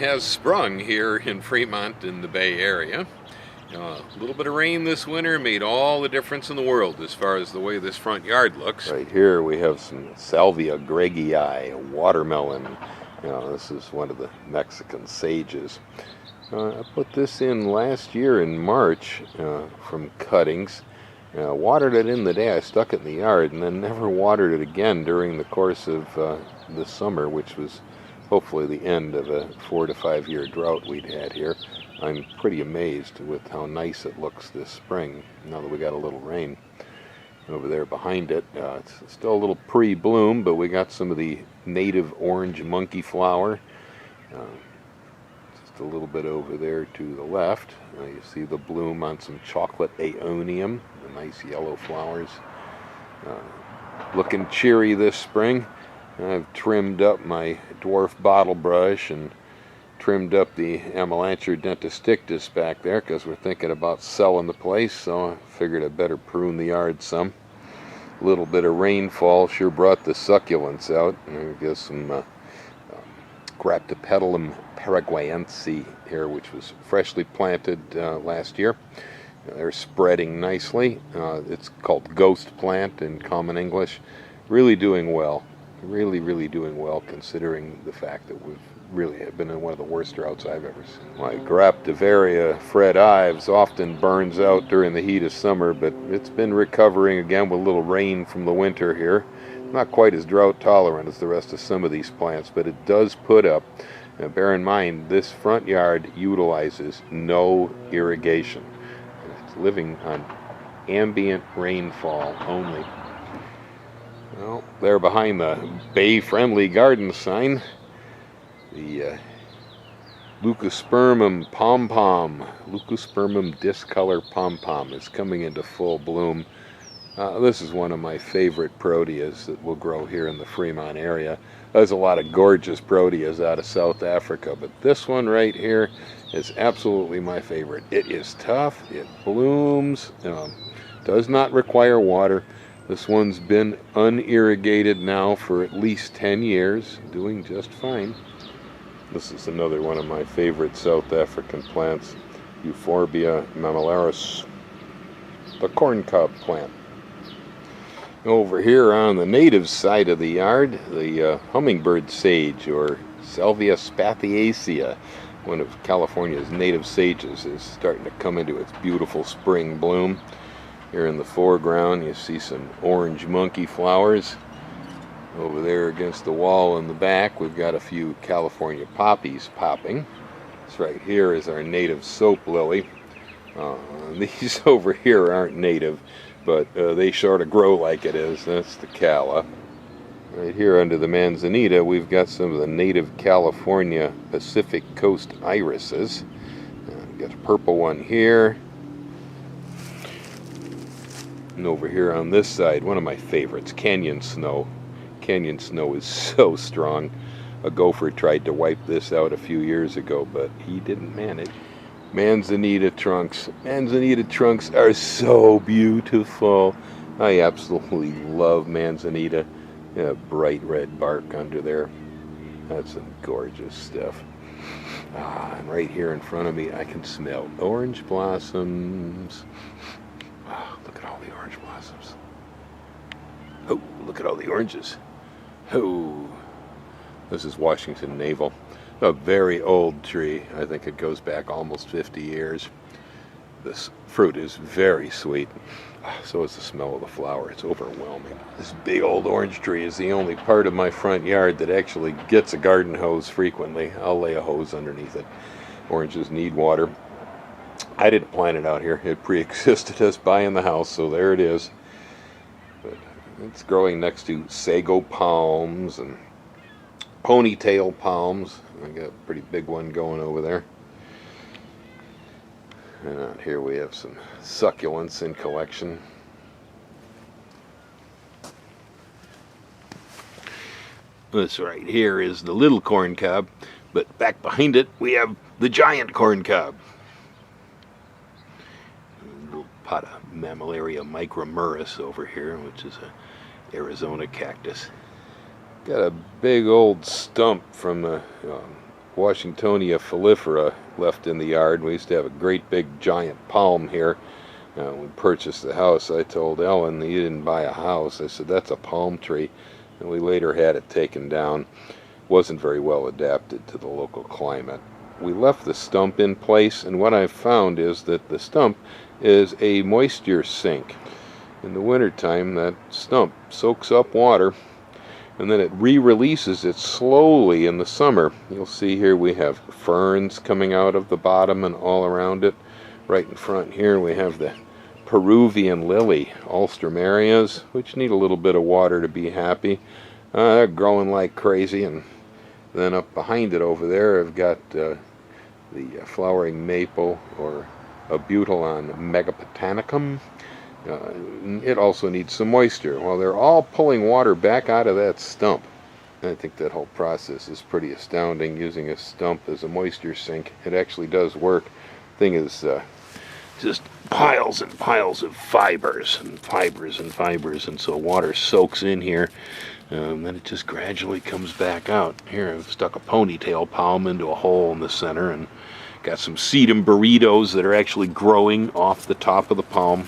has sprung here in Fremont in the Bay Area. A little bit of rain this winter made all the difference in the world as far as the way this front yard looks. Right here we have some Salvia greggii, a watermelon. This is one of the Mexican sages. I put this in last year in March from cuttings. Watered it in the day I stuck it in the yard, and then never watered it again during the course of the summer, which was hopefully the end of a 4 to 5 year drought we'd had here. I'm pretty amazed with how nice it looks this spring now that we got a little rain. Over there behind it, it's still a little pre-bloom, but we got some of the native orange monkey flower. Just a little bit over there to the left. You see the bloom on some chocolate aeonium, the nice yellow flowers. Looking cheery this spring. I've trimmed up my dwarf bottle brush and trimmed up the Amelanchier dentistictus back there because we're thinking about selling the place, so I figured I'd better prune the yard some. A little bit of rainfall sure brought the succulents out. I guess some Graptopetalum paraguayense here, which was freshly planted last year. They're spreading nicely. It's called ghost plant in common English. Really doing well. Really doing well considering the fact that we've really been in one of the worst droughts I've ever seen. My Graptivaria Fred Ives often burns out during the heat of summer, but it's been recovering again with a little rain from the winter here. Not quite as drought tolerant as the rest of some of these plants, but it does put up. Now, bear in mind, this front yard utilizes no irrigation. It's living on ambient rainfall only. Well, there behind the Bay-Friendly Garden sign, the Leucospermum pom-pom, Leucospermum discolor pom-pom is coming into full bloom. This is one of my favorite proteas that will grow here in the Fremont area. There's a lot of gorgeous proteas out of South Africa, but this one right here is absolutely my favorite. It is tough, it blooms, does not require water. This one's been unirrigated now for at least 10 years, doing just fine. This is another one of my favorite South African plants, Euphorbia mammillaris, the corncob plant. Over here on the native side of the yard, the hummingbird sage, or Salvia spathiacea, one of California's native sages, is starting to come into its beautiful spring bloom. Here in the foreground you see some orange monkey flowers. Over there against the wall in the back we've got a few California poppies popping. This right here is our native soap lily. These over here aren't native, but they sort of grow like it is. That's the calla. Right here under the manzanita we've got some of the native California Pacific Coast irises. We've got a purple one here. And over here on this side, one of my favorites, Canyon Snow. Canyon Snow is so strong. A gopher tried to wipe this out a few years ago, but he didn't manage. Manzanita trunks. Manzanita trunks are so beautiful. I absolutely love manzanita. Yeah, bright red bark under there. That's some gorgeous stuff. And right here in front of me, I can smell orange blossoms. Look at all the orange blossoms. Oh, look at all the oranges. Oh, this is Washington Navel. A very old tree. I think it goes back almost 50 years. This fruit is very sweet. So is the smell of the flower. It's overwhelming. This big old orange tree is the only part of my front yard that actually gets a garden hose frequently. I'll lay a hose underneath it. Oranges need water. I didn't plant it out here. It pre-existed us buying the house, so there it is. But it's growing next to sago palms and ponytail palms. I got a pretty big one going over there. And out here we have some succulents in collection. This right here is the little corn cob, but back behind it we have the giant corn cob. A little pot of Mammillaria micromuris over here, which is a Arizona cactus. Got a big old stump from the Washingtonia foliifera left in the yard. We used to have a great big giant palm here. When we purchased the house, I told Ellen, "You didn't buy a house." I said, "That's a palm tree." And we later had it taken down. Wasn't very well adapted to the local climate. We left the stump in place, and what I've found is that the stump is a moisture sink. In the wintertime, that stump soaks up water, and then it re-releases it slowly in the summer. You'll see here we have ferns coming out of the bottom and all around it. Right in front here we have the Peruvian lily, Alstromerias, which need a little bit of water to be happy. They're growing like crazy. And then up behind it over there I've got the flowering maple, or Abutilon megapotanicum. It also needs some moisture. Well, they're all pulling water back out of that stump. And I think that whole process is pretty astounding, using a stump as a moisture sink. It actually does work. Thing is just piles and piles of fibers and fibers and fibers, and so water soaks in here, then it just gradually comes back out. Here I've stuck a ponytail palm into a hole in the center and got some sedum burritos that are actually growing off the top of the palm.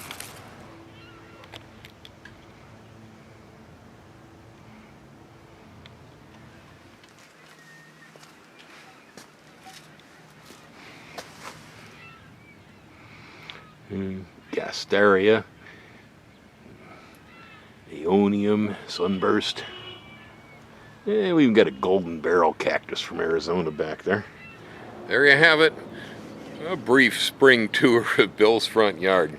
Gasteria, Aeonium, sunburst. Yeah, we even got a golden barrel cactus from Arizona back there. There you have it. A brief spring tour of Bill's front yard.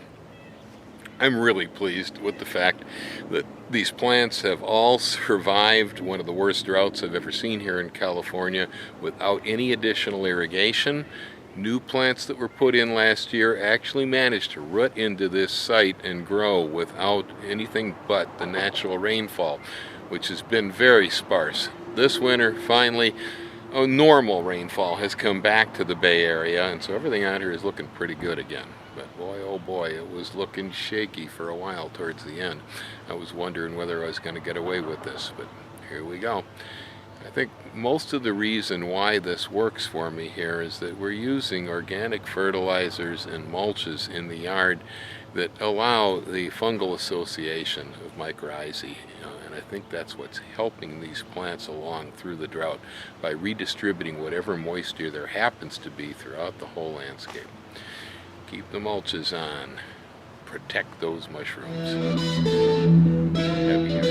I'm really pleased with the fact that these plants have all survived one of the worst droughts I've ever seen here in California without any additional irrigation. New plants that were put in last year actually managed to root into this site and grow without anything but the natural rainfall, which has been very sparse. This winter, finally, a normal rainfall has come back to the Bay Area, and so everything out here is looking pretty good again. But boy, oh boy, it was looking shaky for a while towards the end. I was wondering whether I was going to get away with this, but here we go. I think most of the reason why this works for me here is that we're using organic fertilizers and mulches in the yard that allow the fungal association of mycorrhizae, and I think that's what's helping these plants along through the drought by redistributing whatever moisture there happens to be throughout the whole landscape. Keep the mulches on. Protect those mushrooms. Happy